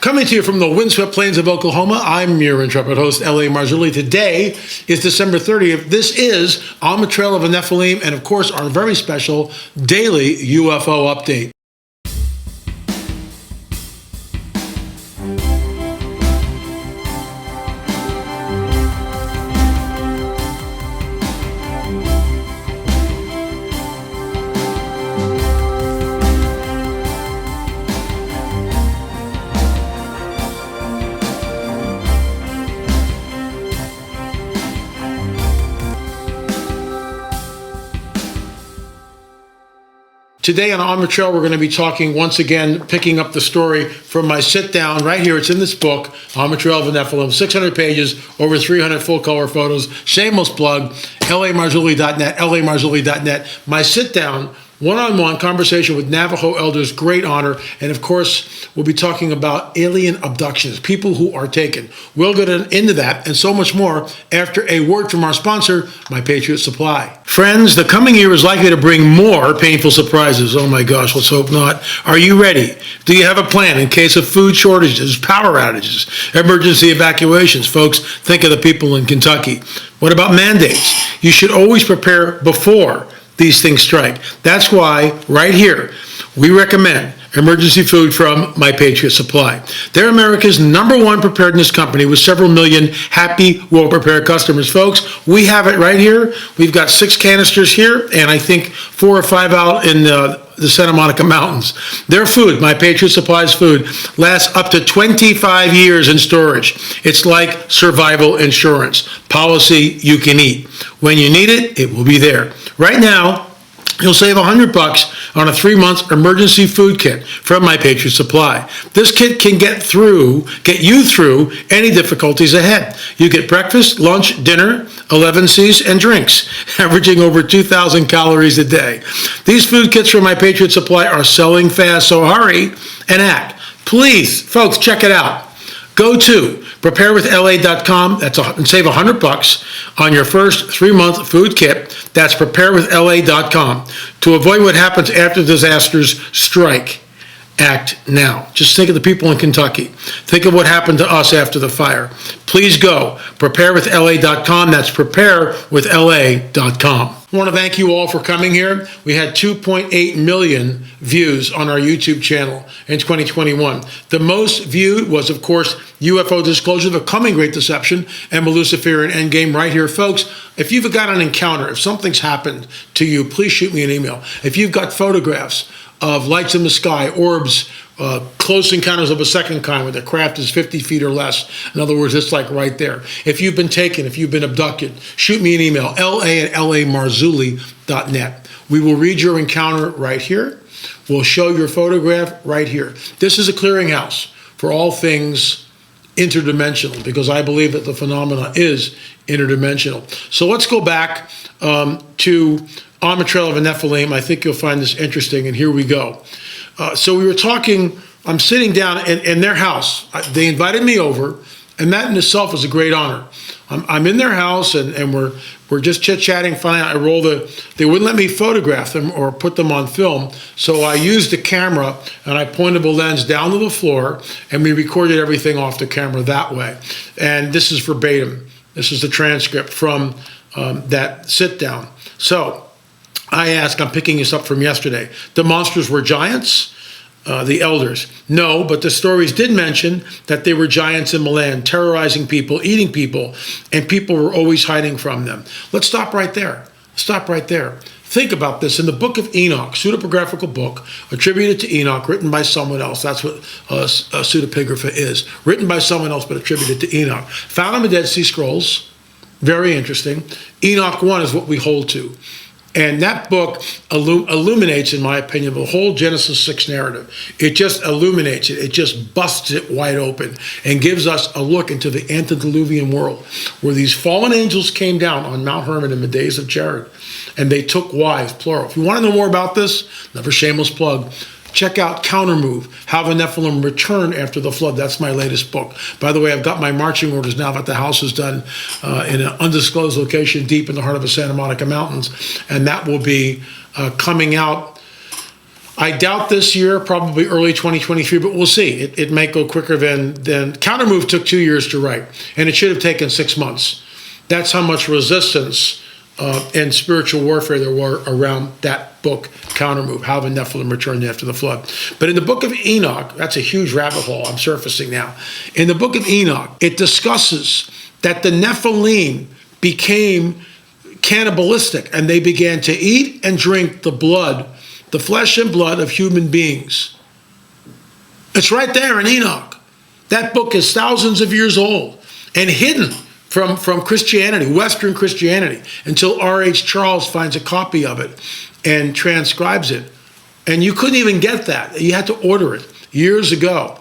Coming to you from the windswept plains of Oklahoma, I'm your intrepid host, L.A. Marzulli. Today is December 30th. This is On the Trail of a Nephilim, and of course, our very special daily UFO update. Today on the Trail, we're going to be talking once again, picking up the story from my sit down right here. It's in this book, On the Trail of the Nephilim, 600 pages, over 300 full color photos. Shameless plug, lamarzulli.net, lamarzulli.net. My sit down, one-on-one conversation with Navajo elders, great honor. And of course, we'll be talking about alien abductions, people who are taken. We'll get into that and so much more after a word from our sponsor, My Patriot Supply. Friends, the coming year is likely to bring more painful surprises. Oh my gosh, let's hope not. Are you ready? Do you have a plan in case of food shortages, power outages, emergency evacuations? Folks, think of the people in Kentucky. What about mandates? You should always prepare before these things strike. That's why, right here, we recommend emergency food from My Patriot Supply. They're America's #1 preparedness company with several million happy, well-prepared customers. Folks, we have it right here. We've got 6 canisters here, and I think 4 or 5 out in the Santa Monica Mountains. Their food, My Patriot Supply's food, lasts up to 25 years in storage. It's like survival insurance. Policy you can eat. When you need it, it will be there. Right now, you'll save $100 on a 3-month emergency food kit from My Patriot Supply. This kit can get you through any difficulties ahead. You get breakfast, lunch, dinner, 11 C's, and drinks, averaging over 2,000 calories a day. These food kits from My Patriot Supply are selling fast, so hurry and act. Please, folks, check it out. Go to preparewithla.com and save $100 on your first 3-month food kit. That's preparewithla.com. To avoid what happens after disasters strike, act now. Just think of the people in Kentucky. Think of what happened to us after the fire. Please go preparewithla.com. That's preparewithla.com. I want to thank you all for coming here. We had 2.8 million views on our YouTube channel in 2021. The most viewed was, of course, UFO Disclosure, The Coming Great Deception, and the Luciferian Endgame right here. Folks, if you've got an encounter, if something's happened to you, please shoot me an email. If you've got photographs of lights in the sky, orbs, close encounters of a second kind where the craft is 50 feet or less. In other words, it's like right there. If you've been taken, if you've been abducted, shoot me an email, la@lamarzulli.net. We will read your encounter right here. We'll show your photograph right here. This is a clearinghouse for all things interdimensional, because I believe that the phenomena is interdimensional. So let's go back to On the Trail of a Nephilim. I think you'll find this interesting, and here we go. So we were talking, I'm sitting down in their house. They invited me over, and that in itself is a great honor. I'm in their house, and we're just chit-chatting. Finally, they wouldn't let me photograph them or put them on film, so I used the camera, and I pointed the lens down to the floor, and we recorded everything off the camera that way. And this is verbatim. This is the transcript from that sit-down. So I ask, I'm picking this up from yesterday, the monsters were giants? The elders, no, but the stories did mention that they were giants in the land, terrorizing people, eating people, and people were always hiding from them. Let's stop right there. Stop right there. Think about this. In the Book of Enoch, pseudepigraphical book, attributed to Enoch, written by someone else. That's what a pseudepigrapha is. Written by someone else, but attributed to Enoch. Found in the Dead Sea Scrolls. Very interesting. Enoch 1 is what we hold to. And that book illuminates, in my opinion, the whole Genesis 6 narrative. It just illuminates it. It just busts it wide open and gives us a look into the antediluvian world where these fallen angels came down on Mount Hermon in the days of Jared, and they took wives, plural. If you want to know more about this, another shameless plug, check out Countermove, How the Nephilim Returned After the Flood. That's my latest book. By the way, I've got my marching orders now that the house is done in an undisclosed location deep in the heart of the Santa Monica Mountains. And that will be coming out I doubt this year, probably early 2023, but we'll see. It might go quicker than Countermove took 2 years to write, and it should have taken 6 months. That's how much resistance and spiritual warfare there were around that book, Countermove, How the Nephilim Returned After the Flood. But in the Book of Enoch, that's a huge rabbit hole I'm surfacing now. In the Book of Enoch, it discusses that the Nephilim became cannibalistic, and they began to eat and drink the blood, the flesh and blood of human beings. It's right there in Enoch. That book is thousands of years old and hidden from Christianity, Western Christianity, until R.H. Charles finds a copy of it and transcribes it. And you couldn't even get that. You had to order it years ago.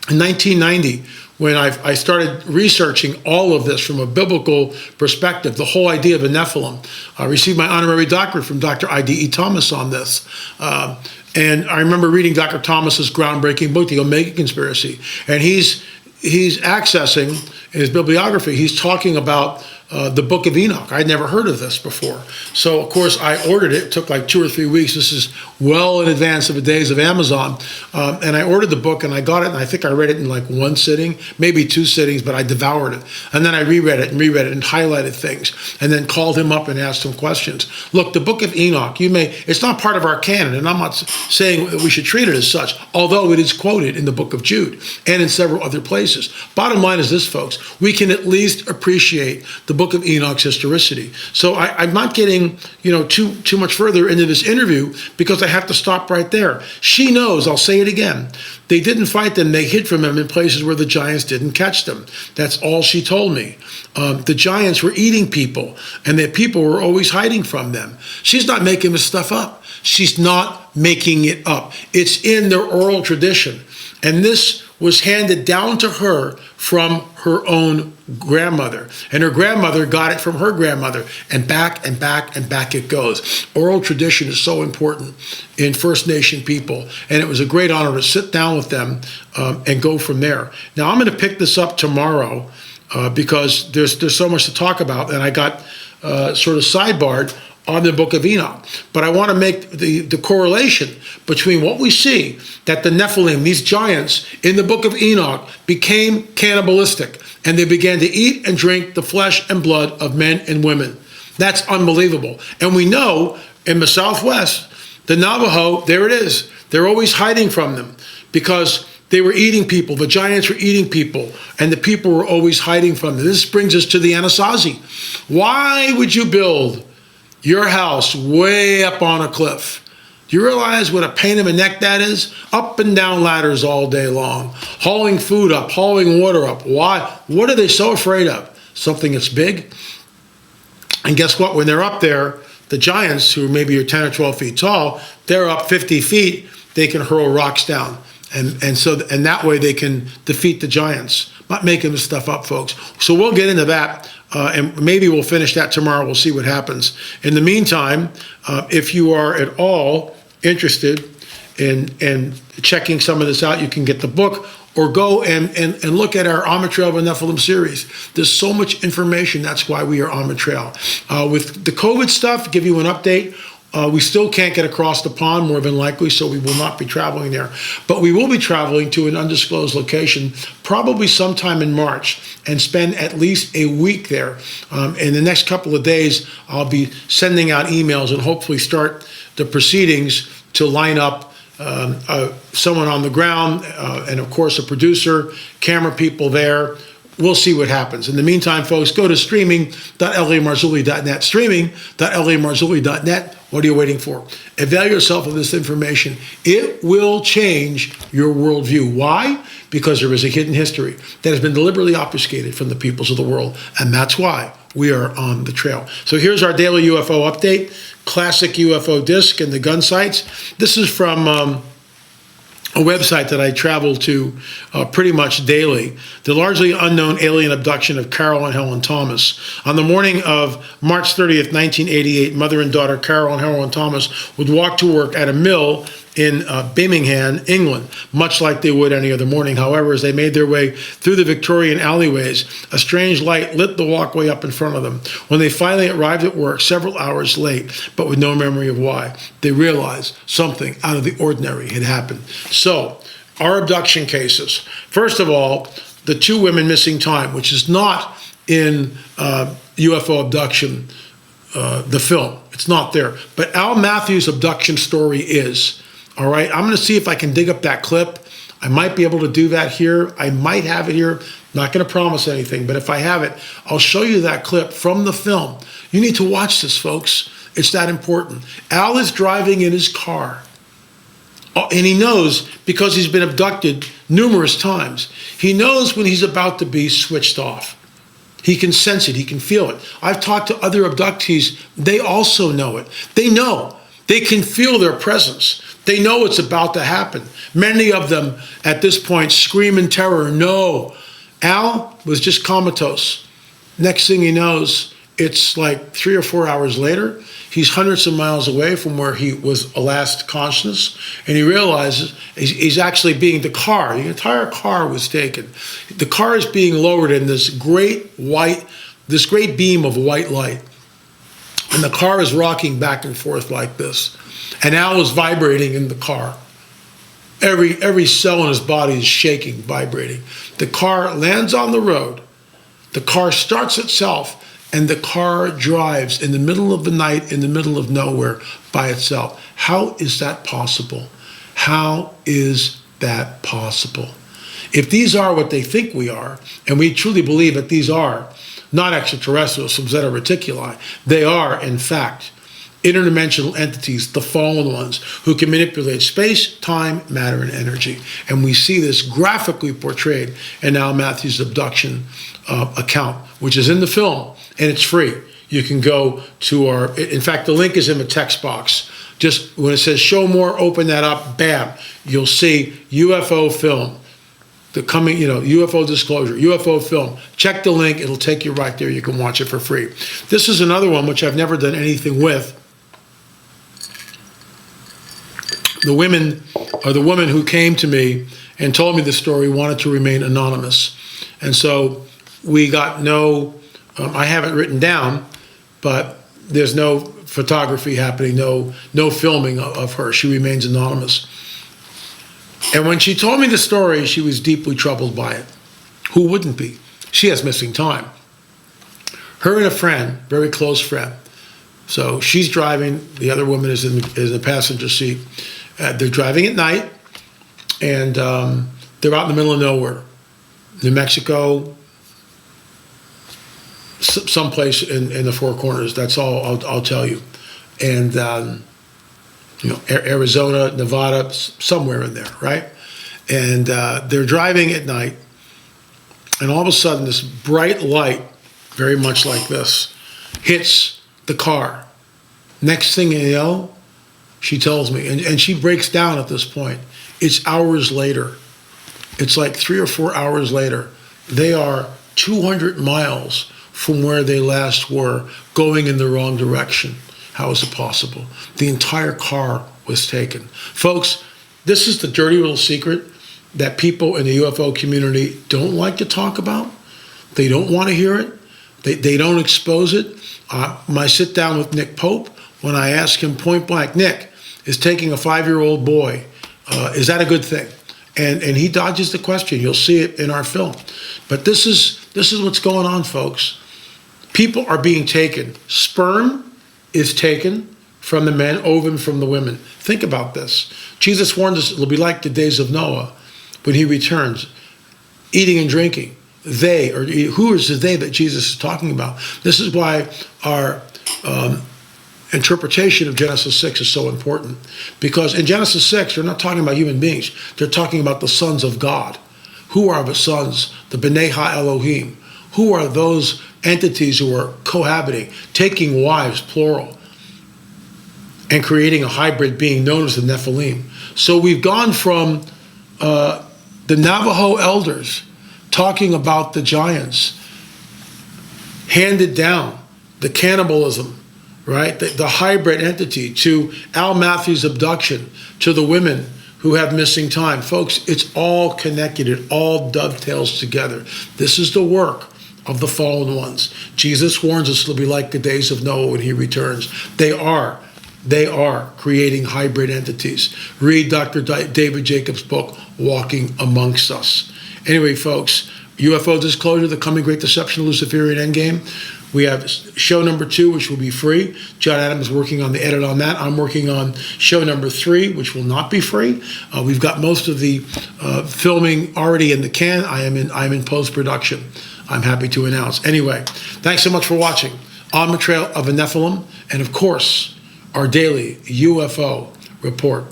In 1990, when I started researching all of this from a biblical perspective, the whole idea of a Nephilim, I received my honorary doctorate from Dr. I.D.E. Thomas on this. And I remember reading Dr. Thomas's groundbreaking book, The Omega Conspiracy, and he's accessing his bibliography. He's talking about the Book of Enoch. I'd never heard of this before. So, of course, I ordered it. It took like 2 or 3 weeks. This is well in advance of the days of Amazon. And I ordered the book, and I got it, and I think I read it in like 1 sitting, maybe 2 sittings, but I devoured it. And then I reread it and highlighted things, and then called him up and asked him questions. Look, the Book of Enoch, it's not part of our canon, and I'm not saying that we should treat it as such, although it is quoted in the Book of Jude and in several other places. Bottom line is this, folks. We can at least appreciate the Book of Enoch's historicity. So I'm not getting, too much further into this interview because I have to stop right there. She knows, I'll say it again, they didn't fight them, they hid from them in places where the giants didn't catch them. That's all she told me. The giants were eating people, and the people were always hiding from them. She's not making this stuff up. She's not making it up. It's in their oral tradition. And this was handed down to her from her own grandmother. And her grandmother got it from her grandmother, and back and back and back it goes. Oral tradition is so important in First Nation people, and it was a great honor to sit down with them and go from there. Now, I'm going to pick this up tomorrow because there's so much to talk about, and I got sort of sidebarred on the Book of Enoch. But I want to make the correlation between what we see, that the Nephilim, these giants in the Book of Enoch, became cannibalistic, and they began to eat and drink the flesh and blood of men and women. That's unbelievable. And we know in the Southwest, the Navajo, there it is. They're always hiding from them because they were eating people. The giants were eating people, and the people were always hiding from them. This brings us to the Anasazi. Why would you build your house way up on a cliff? Do you realize what a pain in the neck that is? Up and down ladders all day long, hauling food up, hauling water up. Why? What are they so afraid of? Something that's big? And guess what? When they're up there, the giants, who maybe are 10 or 12 feet tall, they're up 50 feet, they can hurl rocks down. And that way they can defeat the giants. I'm not making this stuff up, folks. So we'll get into that. And maybe we'll finish that tomorrow. We'll see what happens. In the meantime, if you are at all interested in checking some of this out, you can get the book or go and look at our On the Trail of the Nephilim series. There's so much information. That's why we are on the trail. With the COVID stuff, give you an update. We still can't get across the pond, more than likely, so we will not be traveling there. But we will be traveling to an undisclosed location, probably sometime in March, and spend at least a week there. In the next couple of days, I'll be sending out emails and hopefully start the proceedings to line up someone on the ground, and of course a producer, camera people there. We'll see what happens. In the meantime, folks, go to streaming.lamarzulli.net, streaming.lamarzulli.net. What are you waiting for? Avail yourself of this information. It will change your worldview. Why? Because there is a hidden history that has been deliberately obfuscated from the peoples of the world, and that's why we are on the trail. So here's our daily UFO update, classic UFO disc and the gun sights. This is from a website that I travel to pretty much daily. The largely unknown alien abduction of Carol and Helen Thomas. On the morning of March 30th, 1988, mother and daughter Carol and Helen Thomas would walk to work at a mill in Birmingham, England, much like they would any other morning. However, as they made their way through the Victorian alleyways, a strange light lit the walkway up in front of them. When they finally arrived at work, several hours late, but with no memory of why, they realized something out of the ordinary had happened. So, our abduction cases. First of all, the 2 women missing time, which is not in UFO abduction, the film. It's not there. But Al Matthews' abduction story is. All right, I'm going to see if I can dig up that clip. I might be able to do that here. I might have it here. Not going to promise anything, but if I have it, I'll show you that clip from the film. You need to watch this, folks. It's that important. Al is driving in his car. And he knows, because he's been abducted numerous times, he knows when he's about to be switched off. He can sense it. He can feel it. I've talked to other abductees. They also know it. They know. They can feel their presence. They know it's about to happen. Many of them at this point scream in terror, no. Al was just comatose. Next thing he knows, it's like 3 or 4 hours later. He's hundreds of miles away from where he was last conscious, and he realizes he's actually being, the entire car was taken. The car is being lowered in this great beam of white light. And the car is rocking back and forth like this. And Al is vibrating in the car. Every cell in his body is shaking, vibrating. The car lands on the road. The car starts itself, and the car drives in the middle of the night, in the middle of nowhere by itself. How is that possible? How is that possible? If these are what they think we are, and we truly believe that these are not extraterrestrials from Zeta Reticuli, they are, in fact, interdimensional entities, the fallen ones, who can manipulate space, time, matter, and energy. And we see this graphically portrayed in Al Matthews' abduction account, which is in the film, and it's free. You can go to in fact, the link is in the text box. Just when it says show more, open that up, bam, you'll see UFO film. The coming, UFO disclosure, UFO film. Check the link. It'll take you right there. You can watch it for free. This is another one which I've never done anything with. The woman who came to me and told me the story wanted to remain anonymous. And so we got I have it written down, but there's no photography happening, no filming of her. She remains anonymous. And when she told me the story, she was deeply troubled by it. Who wouldn't be? She has missing time. Her and a friend, very close friend. So she's driving. The other woman is in the passenger seat. They're driving at night, and they're out in the middle of nowhere. New Mexico, someplace in the Four Corners. That's all I'll tell you. And Arizona, Nevada, somewhere in there, right? And they're driving at night, and all of a sudden this bright light, very much like this, hits the car. Next thing you know, she tells me, and she breaks down at this point. It's hours later. It's like 3 or 4 hours later. They are 200 miles from where they last were, going in the wrong direction. How is it possible? The entire car was taken. Folks, this is the dirty little secret that people in the UFO community don't like to talk about. They don't want to hear it. They don't expose it. My sit down with Nick Pope, when I ask him point blank, Nick, is taking a 5-year-old boy, is that a good thing? And he dodges the question. You'll see it in our film. But this is what's going on, folks. People are being taken. Sperm is taken from the men, ovum from the women. Think about this. Jesus warned us it'll be like the days of Noah when he returns, eating and drinking. They, or who is the they that Jesus is talking about? This is why our interpretation of Genesis 6 is so important. Because in Genesis 6, they're not talking about human beings. They're talking about the sons of God. Who are the sons? The B'nai Ha-Elohim. Who are those entities who are cohabiting, taking wives, plural, and creating a hybrid being known as the Nephilim? So we've gone from the Navajo elders talking about the giants, handed down the cannibalism right? The hybrid entity, to Al Matthews' abduction, to the women who have missing time. Folks, it's all connected. It all dovetails together. This is the work of the fallen ones. Jesus warns us it'll be like the days of Noah when he returns. They are creating hybrid entities. Read Dr. David Jacobs' book, Walking Amongst Us. Anyway, folks, UFO Disclosure, The Coming Great Deception, Luciferian Endgame. We have show number 2, which will be free. John Adams is working on the edit on that. I'm working on show number 3, which will not be free. We've got most of the filming already in the can. I'm in post-production. I'm happy to announce. Anyway, thanks so much for watching. On the Trail of a Nephilim, and of course, our daily UFO report.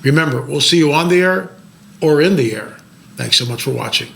Remember, we'll see you on the air or in the air. Thanks so much for watching.